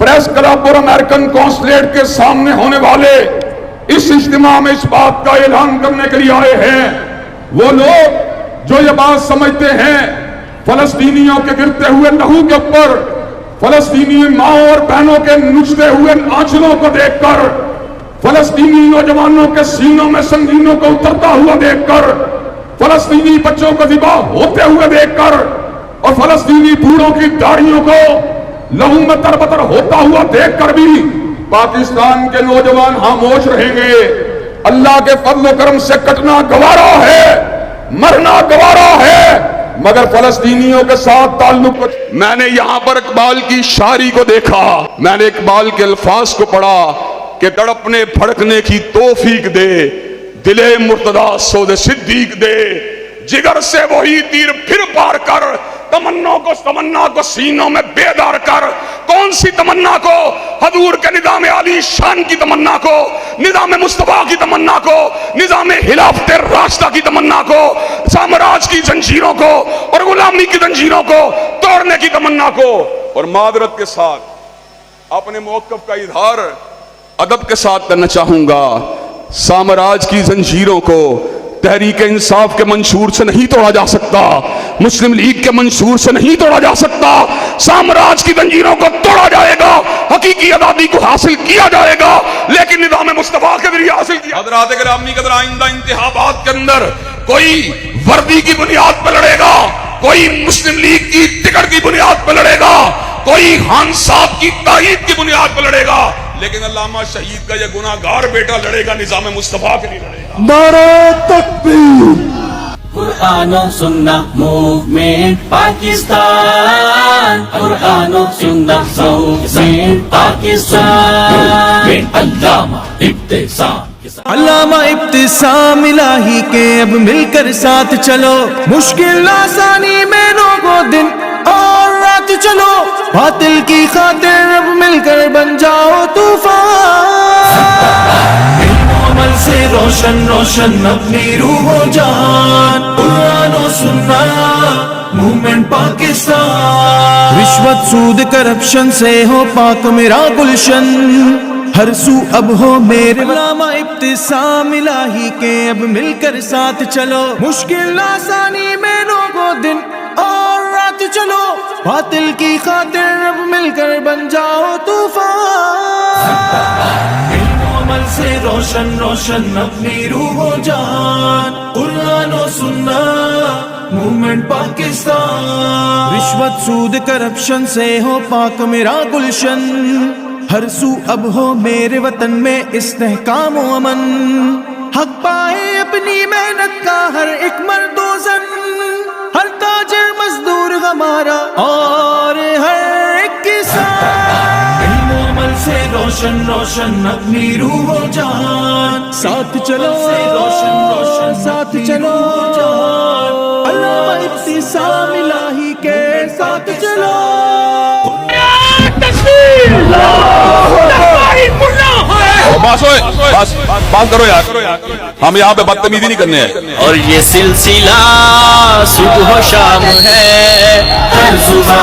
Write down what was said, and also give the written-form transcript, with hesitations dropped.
Press club और American consulate के सामने होने वाले इस इज्तिमा में इस बात का ऐलान करने के लिए आए हैं वो लोग जो ये बात समझते हैं फलस्तीनियों के गिरते हुए लहू के ऊपर फलस्तीनी माँ और बहनों के नुचते हुए आंचलों को देखकर, फलस्तीनी नौजवानों के सीनों में संगीनों को उतरता हुआ देखकर, फलस्तीनी बच्चों को ज़िबा होते हुए देखकर और फलस्तीनी बूढ़ों की दाढ़ियों को लहू में तरबतर होता हुआ देखकर भी पाकिस्तान के नौजवान खामोश रहेंगे। अल्लाह के फضل करम से कटना गवारा है, मरना गवारा है, मगर फलस्तीनियों के साथ ताल्लुक। मैंने यहां पर इकबाल की शायरी को देखा, मैंने इकबाल के अल्फाज को पढ़ा कि तड़पने फड़कने की तौफीक दे, दिले मुर्तदा सौदे सिद्दीक दे, जिगर से वही तीर फिर पार कर, तमन्ना को सीनों में बेदार कर। कौन सी तमन्ना को? हजूर के निज़ाम आली शान की तमन्ना को, निज़ाम मुस्तफा की तमन्ना को, निज़ाम हिलाफत रास्ता की तमन्ना को, साम्राज्य की जंजीरों को और गुलामी की जंजीरों को तोड़ने की तमन्ना को। और मादरत के साथ अपने मौक़िफ़ का इज़हार अदब के साथ करना चाहूंगा। साम्राज्य की जंजीरों को तहरीक इंसाफ के मंशूर से नहीं तोड़ा जा सकता, मुस्लिम लीग के मंशूर से नहीं तोड़ा जा सकता। साम्राज्य की जंजीरों को तोड़ा जाएगा, हकीकी आजादी को हासिल किया जाएगा, लेकिन निज़ाम मुस्तफा के जरिए हासिल किया। हज़रात गिरामी कदर आइंदा इंतखाबात के अंदर कोई वर्दी की बुनियाद पर लड़ेगा, कोई मुस्लिम लीग की टिकट की बुनियाद पर लड़ेगा, कोई खान साहब की तारीफ की बुनियाद पर लड़ेगा, लेकिन अल्लामा शहीद का यह गुनाहगार बेटा लड़ेगा निज़ाम मुस्तफा के लिए लड़ेगा। नारे तकबीर। कुरान और सुन्नह मूवमेंट पाकिस्तान, कुरान और सुन्नह मूवमेंट पाकिस्तान। अल्लामा इब्तिसाम अल्लामा इब्तिसाम इलाही के अब मिलकर साथ चलो, मुश्किल आसानी में लोगों दिन और रात चलो, बातिल की खातिर अब मिलकर बन जाओ तूफान। अमल से रोशन रोशन अपनी रूह हो जान, कुरान और सुन्नह मूवमेंट पाकिस्तान। रिश्वत सूद करप्शन से हो पाक मेरा गुलशन, हर सू अब हो मेरे। अल्लामा इब्तिसाम इलाही के अब मिलकर साथ चलो, मुश्किल आसानी में लोगों दिन और रात चलो, बातिल की खातिर अब मिलकर बन जाओ तूफान। अमल से रोशन रोशन अपनी रूह हो जान, कुरान और सुन्नह मूवमेंट पाकिस्तान। रिश्वत सूद करप्शन से हो पाक मेरा गुलशन, हर सू अब हो मेरे वतन में इस्तेहकाम व अमन। हक पाए अपनी मेहनत का हर एक मर्दोजन, हर ताजर मजदूर हमारा और हर एक किसान। इल्म अमल से रोशन रोशन अपनी रूह हो जान, साथ चलो रोशन रोशन साथ चलो, अल्लामा इब्तिसाम इलाही के साथ चलो। बात करो यार, हम यहाँ पे बदतमीजी नहीं करने हैं। और ये सिलसिला सुबह शाम है, हर जुबान